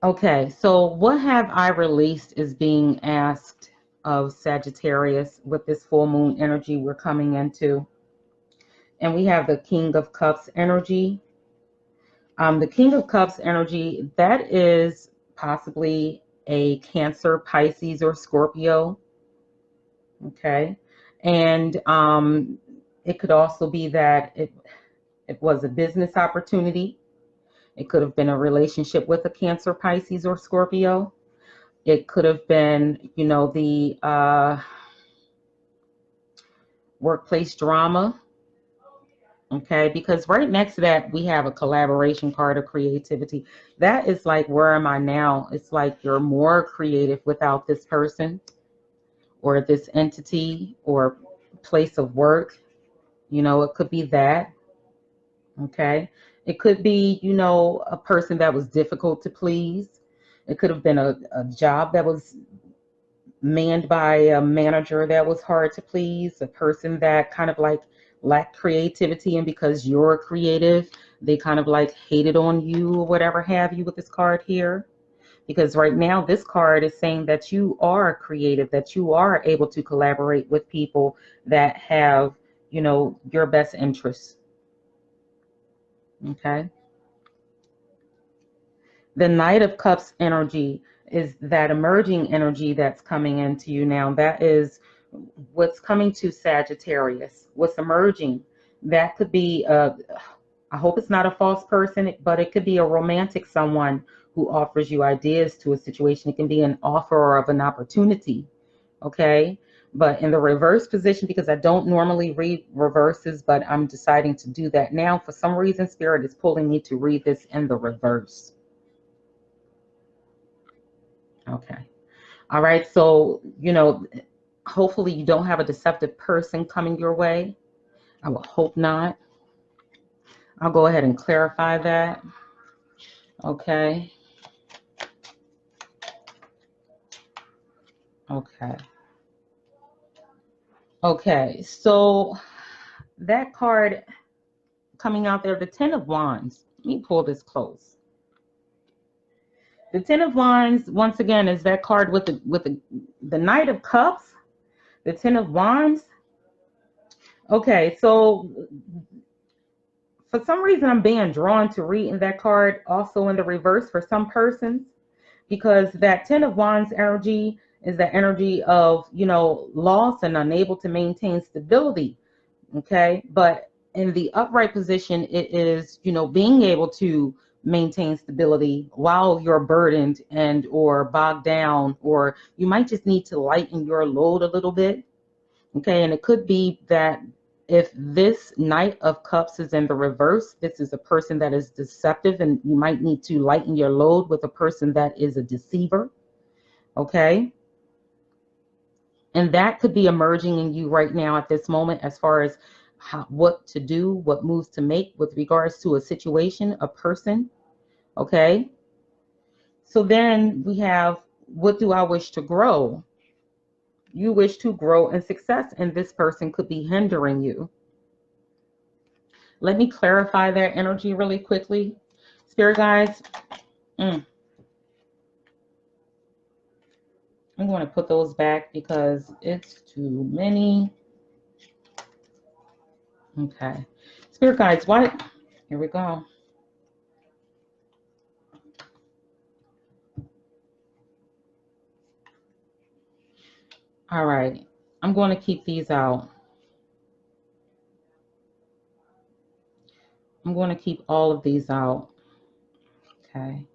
Okay, so what have I released is being asked of Sagittarius with this full moon energy we're coming into. And we have the King of Cups energy. The King of Cups energy, that is possibly a Cancer, Pisces, or Scorpio. Okay. And it could also be that it was a business opportunity. It could have been a relationship with a Cancer, Pisces, or Scorpio. It could have been, you know, the workplace drama. Okay, because right next to that, we have a collaboration card of creativity. That is like, where am I now? It's like you're more creative without this person or this entity or place of work. You know, it could be that. Okay. It could be, you know, a person that was difficult to please. It could have been a job that was manned by a manager that was hard to please, a person that kind of like lacked creativity, and because you're creative, they kind of like hated on you or whatever have you with this card here. Because right now this card is saying that you are creative, that you are able to collaborate with people that have, you know, your best interests. Okay. The Knight of Cups energy is that emerging energy that's coming into you now. That is what's coming to Sagittarius, what's emerging. That could be I hope it's not a false person, but it could be a romantic someone who offers you ideas to a situation. It can be an offer of an opportunity. Okay. But in the reverse position, because I don't normally read reverses, but I'm deciding to do that now. For some reason, Spirit is pulling me to read this in the reverse. Okay. All right. So, hopefully you don't have a deceptive person coming your way. I will hope not. I'll go ahead and clarify that. Okay. Okay. Okay. So that card coming out there, the Ten of Wands. Let me pull this close. The Ten of Wands, once again, is that card with the Knight of Cups, the Ten of Wands. Okay, so for some reason, I'm being drawn to reading that card also in the reverse for some persons, because that Ten of Wands energy is the energy of, loss and unable to maintain stability. Okay. But in the upright position, it is, being able to maintain stability while you're burdened and or bogged down, or you might just need to lighten your load a little bit. Okay. And it could be that if this Knight of Cups is in the reverse, this is a person that is deceptive, and you might need to lighten your load with a person that is a deceiver. Okay. And that could be emerging in you right now at this moment, as far as what to do, what moves to make with regards to a situation, a person. Okay. So then we have, what do I wish to grow? You wish to grow in success, and this person could be hindering you. Let me clarify that energy really quickly. Spirit guides, I'm going to put those back because it's too many. Okay. Spirit guides, what? Here we go. All right. I'm going to keep these out. I'm going to keep all of these out. Okay.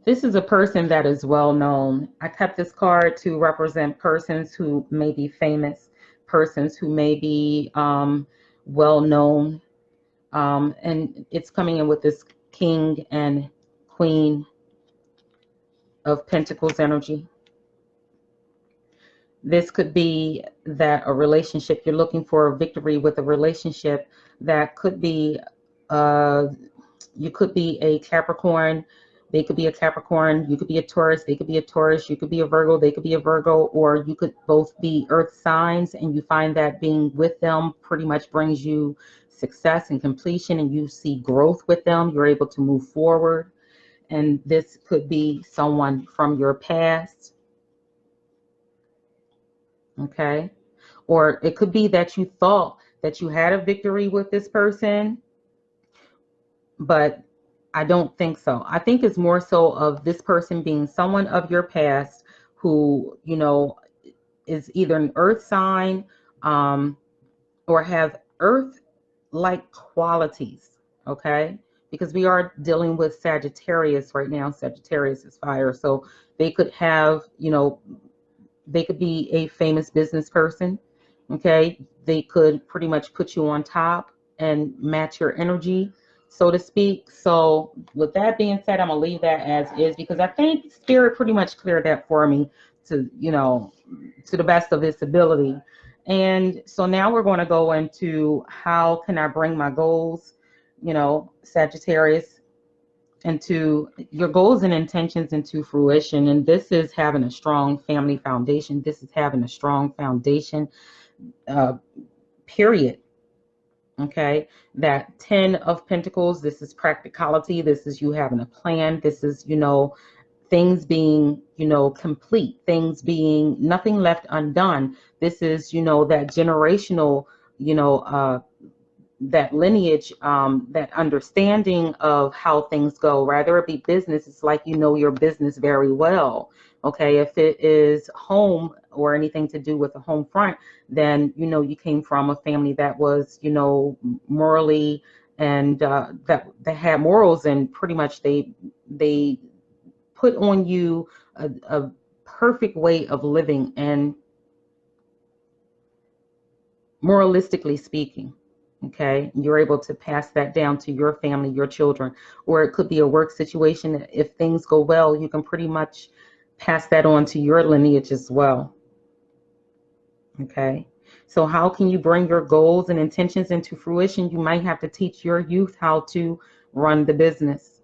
This is a person that is well known. I kept this card to represent persons who may be famous, persons who may be well known. And it's coming in with this King and Queen of Pentacles energy. This could be that a relationship, you're looking for a victory with a relationship that could be, you could be a Capricorn, they could be a Capricorn, you could be a Taurus, they could be a Taurus, you could be a Virgo, they could be a Virgo, or you could both be earth signs, and you find that being with them pretty much brings you success and completion, and you see growth with them, you're able to move forward. And this could be someone from your past. Okay. Or it could be that you thought that you had a victory with this person, but I don't think so. I think it's more so of this person being someone of your past who, is either an earth sign, or have earth-like qualities. Okay. Because we are dealing with Sagittarius right now. Sagittarius is fire. So they could have, they could be a famous business person. Okay. They could pretty much put you on top and match your energy, so to speak. So with that being said, I'm going to leave that as is, because I think Spirit pretty much cleared that for me to, to the best of its ability. And so now we're going to go into how can I bring my goals, Sagittarius, into your goals and intentions into fruition. And this is having a strong family foundation. This is having a strong foundation, period. Okay. That 10 of Pentacles, this is practicality. This is you having a plan. This is, things being, complete, things being nothing left undone. This is, that generational, that lineage, that understanding of how things go. Rather it be business, it's like your business very well. Okay, if it is home or anything to do with the home front, then you came from a family that was morally and that had morals, and pretty much they put on you a perfect way of living, and moralistically speaking. Okay, you're able to pass that down to your family, your children, or it could be a work situation. If things go well, you can pretty much pass that on to your lineage as well. Okay, so how can you bring your goals and intentions into fruition? You might have to teach your youth how to run the business.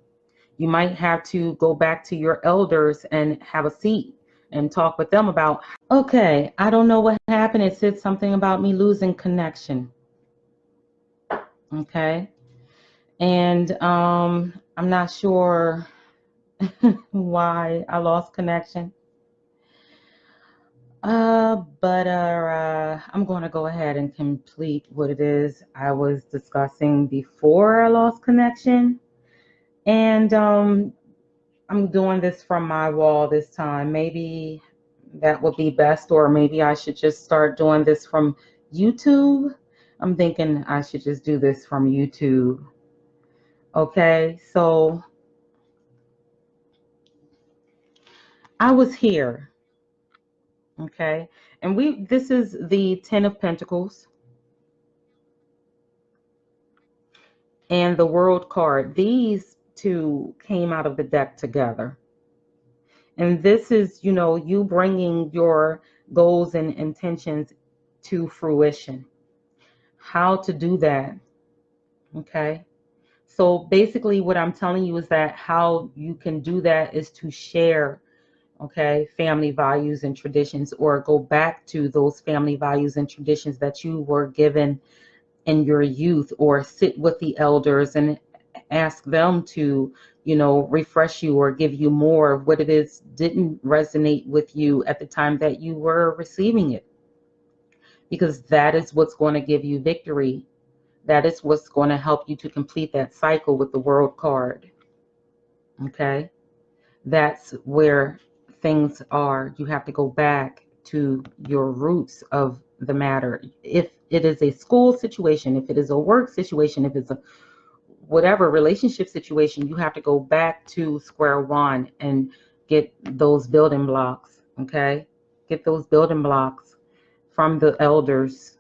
You might have to go back to your elders and have a seat and talk with them about, okay, I don't know what happened. It said something about me losing connection. Okay. And I'm not sure why I lost connection. But I'm going to go ahead and complete what it is I was discussing before I lost connection. And I'm doing this from my wall this time. Maybe that would be best, or maybe I should just start doing this from YouTube. I'm thinking I should just do this from YouTube. Okay, so I was here. Okay, and this is the Ten of Pentacles and the World card. These two came out of the deck together. And this is, you bringing your goals and intentions to fruition. How to do that. Okay. So basically what I'm telling you is that how you can do that is to share, okay, family values and traditions, or go back to those family values and traditions that you were given in your youth, or sit with the elders and ask them to, refresh you or give you more of what it is didn't resonate with you at the time that you were receiving it. Because that is what's going to give you victory. That is what's going to help you to complete that cycle with the World card. Okay? That's where things are. You have to go back to your roots of the matter. If it is a school situation, if it is a work situation, if it's a whatever relationship situation, you have to go back to square one and get those building blocks. Okay, get those building blocks from the elders.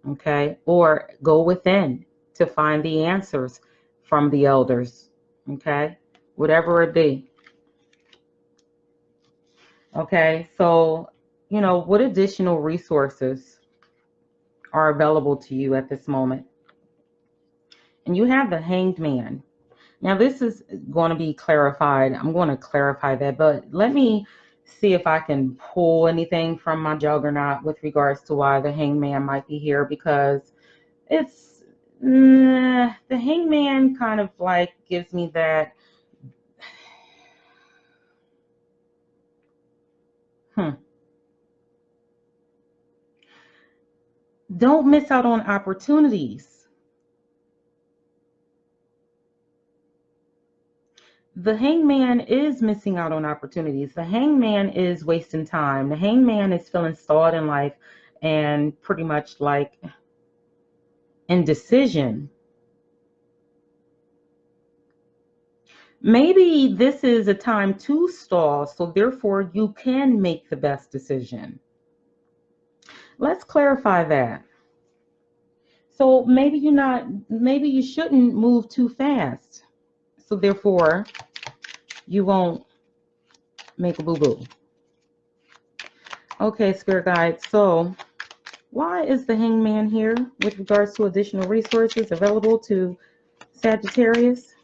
Okay, or go within to find the answers from the elders. Okay, whatever it be. Okay, so what additional resources are available to you at this moment? And you have the Hanged Man. Now this is going to be clarified. I'm going to clarify that, but let me see if I can pull anything from my juggernaut with regards to why the Hangman might be here, because it's the Hangman kind of like gives me that don't miss out on opportunities. The Hangman is missing out on opportunities. The Hangman is wasting time. The Hangman is feeling stalled in life and pretty much like indecision. Maybe this is a time to stall, so therefore you can make the best decision. Let's clarify that. So maybe you shouldn't move too fast. So therefore you won't make a boo-boo. Okay, Spirit Guide. So why is the Hangman here with regards to additional resources available to Sagittarius?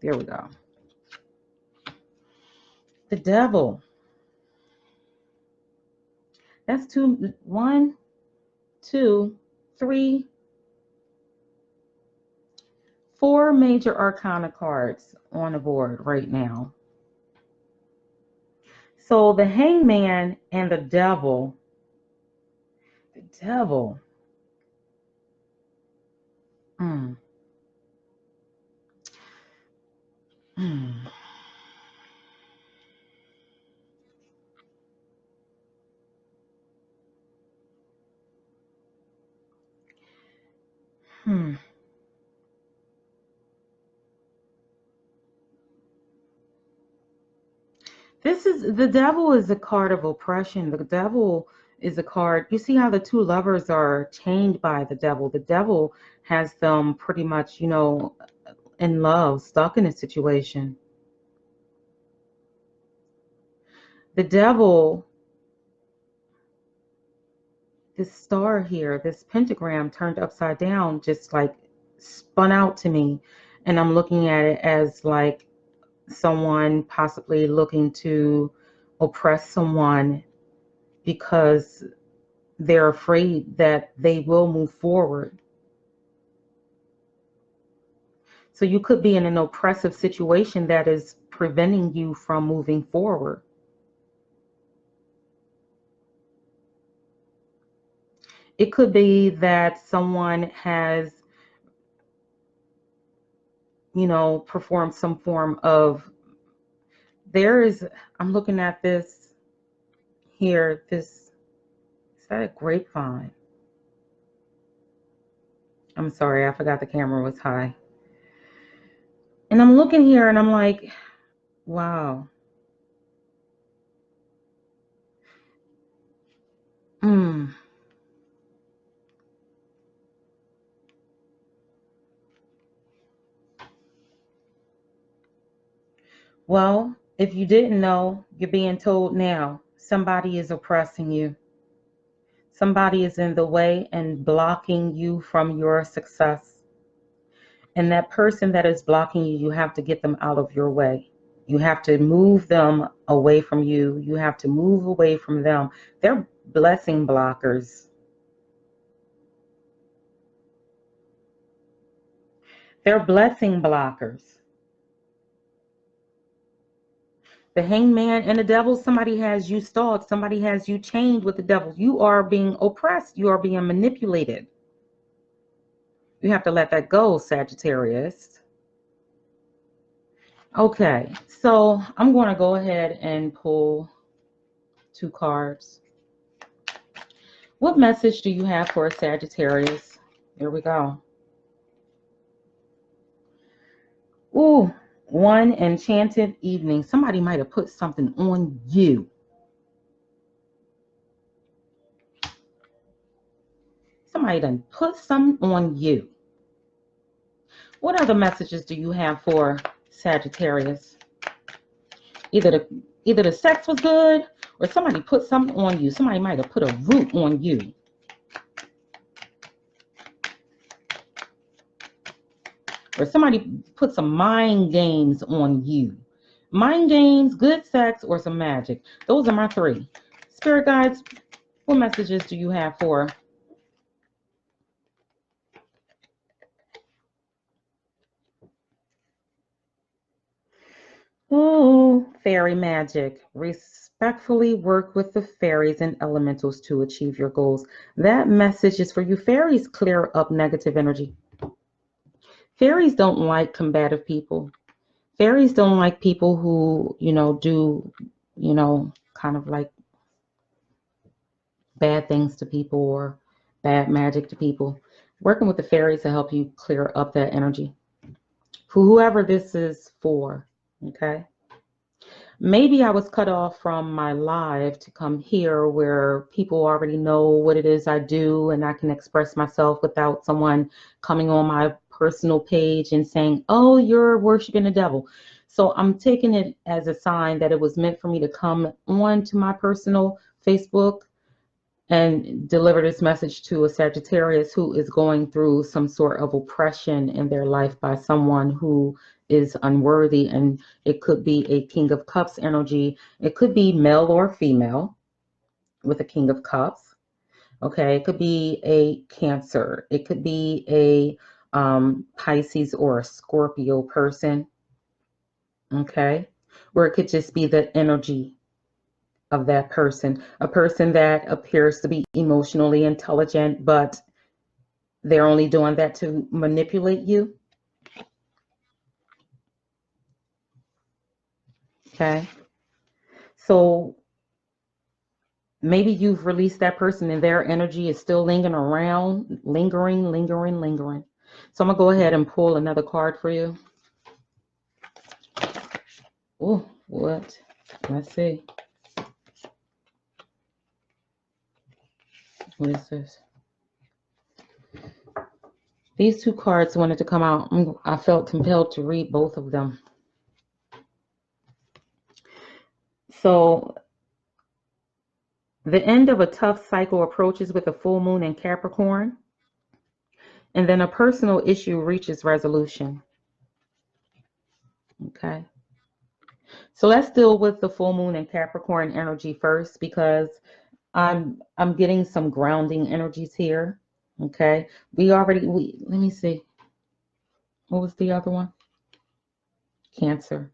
There we go. The Devil. That's 2, 1, 2, four major arcana cards on the board right now. So the Hangman and the Devil. The Devil. Mm. Mm. Hmm. The Devil is a card of oppression. The Devil is a card. You see how the two lovers are chained by the Devil. The Devil has them pretty much, in love, stuck in a situation. The Devil, this star here, this pentagram turned upside down, just like spun out to me. And I'm looking at it as like someone possibly looking to oppress someone because they're afraid that they will move forward. So you could be in an oppressive situation that is preventing you from moving forward. It could be that someone has, performed some form of, I'm looking at this here, is that a grapevine? I'm sorry, I forgot the camera was high. And I'm looking here and I'm like, wow. Well, if you didn't know, you're being told now. Somebody is oppressing you. Somebody is in the way and blocking you from your success. And that person that is blocking you, you have to get them out of your way. You have to move them away from you. You have to move away from them. They're blessing blockers. They're blessing blockers. The Hangman and the Devil, somebody has you stalled. Somebody has you chained with the Devil. You are being oppressed. You are being manipulated. You have to let that go, Sagittarius. Okay, so I'm going to go ahead and pull two cards. What message do you have for a Sagittarius? Here we go. Ooh, one enchanted evening. Somebody might have put something on you. Somebody done put something on you. What other messages do you have for Sagittarius? Either the sex was good or somebody put something on you. Somebody might have put a root on you. Or somebody put some mind games on you. Mind games, good sex, or some magic. Those are my three. Spirit guides, what messages do you have for? Ooh, fairy magic. Respectfully work with the fairies and elementals to achieve your goals. That message is for you. Fairies clear up negative energy. Fairies don't like combative people. Fairies don't like people who, do, kind of like bad things to people or bad magic to people. Working with the fairies to help you clear up that energy. For whoever this is for, okay? Maybe I was cut off from my live to come here where people already know what it is I do and I can express myself without someone coming on my personal page and saying, oh, you're worshiping the devil. So I'm taking it as a sign that it was meant for me to come on to my personal Facebook and deliver this message to a Sagittarius who is going through some sort of oppression in their life by someone who is unworthy. And it could be a King of Cups energy. It could be male or female with a King of Cups. Okay, it could be a Cancer. It could be a Pisces or a Scorpio person. Okay, or it could just be the energy of that person, a person that appears to be emotionally intelligent, but they're only doing that to manipulate you. Okay, so maybe you've released that person and their energy is still lingering around, lingering. So I'm gonna go ahead and pull another card for you. Oh, what? Let's see. What is this? These two cards wanted to come out. I felt compelled to read both of them. So the end of a tough cycle approaches with a full moon in Capricorn, and then a personal issue reaches resolution. Okay. So let's deal with the full moon in Capricorn energy first, because I'm getting some grounding energies here. Okay. Let me see. What was the other one? Cancer.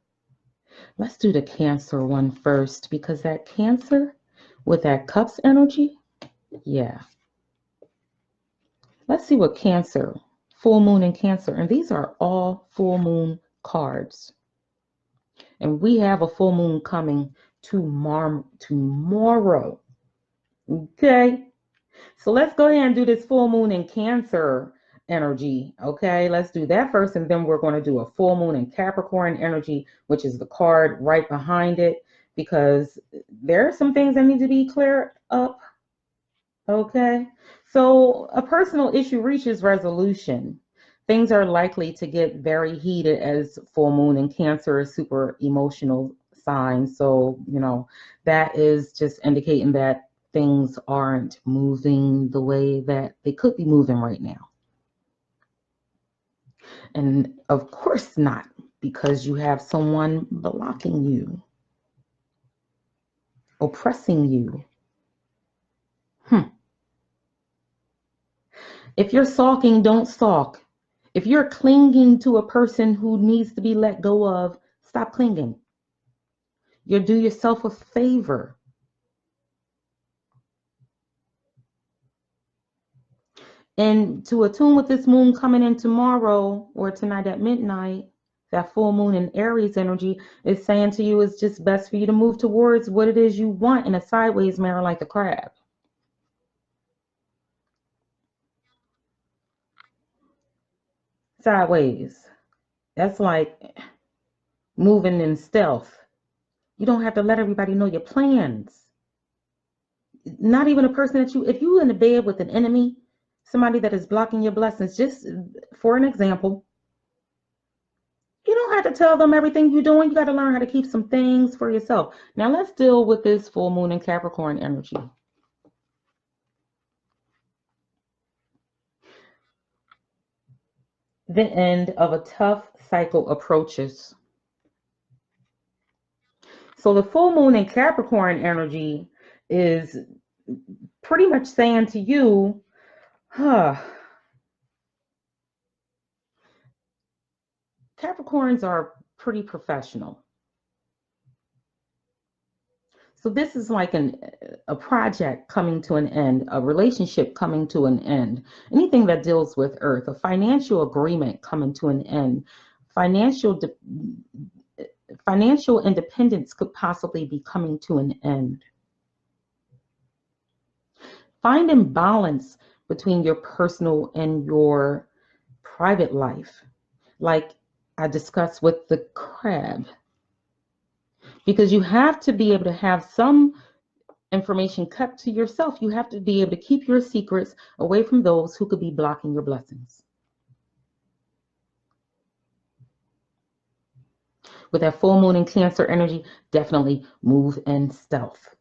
Let's do the Cancer one first, because that Cancer with that Cups energy, yeah. Let's see what Cancer, full moon in Cancer, and these are all full moon cards. And we have a full moon coming tomorrow. Okay. So let's go ahead and do this full moon in Cancer energy. Okay. Let's do that first. And then we're going to do a full moon in Capricorn energy, which is the card right behind it, because there are some things that need to be cleared up. Okay. So a personal issue reaches resolution. Things are likely to get very heated as full moon in Cancer is super emotional sign. So, that is just indicating that things aren't moving the way that they could be moving right now. And of course not, because you have someone blocking you, oppressing you. If you're sulking, don't sulk. If you're clinging to a person who needs to be let go of, stop clinging. You'll do yourself a favor. And to attune with this moon coming in tomorrow or tonight at midnight, that full moon in Aries energy is saying to you it's just best for you to move towards what it is you want in a sideways manner like a crab. Sideways. That's like moving in stealth. You don't have to let everybody know your plans. Not even a person that if you in the bed with an enemy, somebody that is blocking your blessings, just for an example, you don't have to tell them everything you're doing. You got to learn how to keep some things for yourself. Now let's deal with this full moon in Capricorn energy. The end of a tough cycle approaches. So the full moon in Capricorn energy is pretty much saying to you, Capricorns are pretty professional. So this is like a project coming to an end, a relationship coming to an end, anything that deals with earth, a financial agreement coming to an end, financial independence could possibly be coming to an end. Finding balance between your personal and your private life, like I discussed with the crab, because you have to be able to have some information kept to yourself. You have to be able to keep your secrets away from those who could be blocking your blessings. With that full moon in Cancer energy, definitely move in stealth.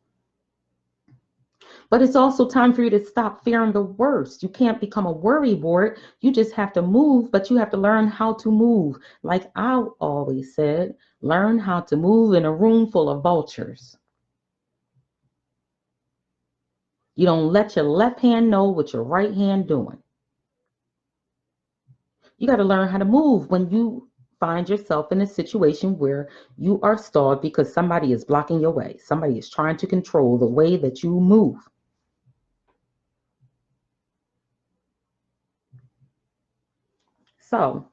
But it's also time for you to stop fearing the worst. You can't become a worrywart. You just have to move, but you have to learn how to move. Like I always said, learn how to move in a room full of vultures. You don't let your left hand know what your right hand doing. You got to learn how to move when you find yourself in a situation where you are stalled because somebody is blocking your way. Somebody is trying to control the way that you move. So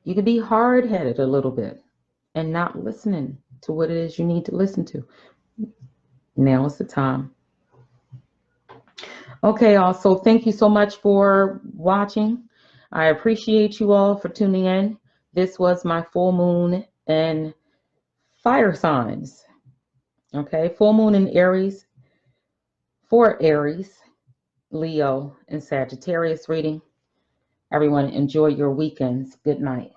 you can be hard-headed a little bit and not listening to what it is you need to listen to. Now is the time. Okay, also, thank you so much for watching. I appreciate you all for tuning in. This was my full moon and fire signs. Okay, full moon in Aries for Aries, Leo, and Sagittarius reading. Everyone, enjoy your weekends. Good night.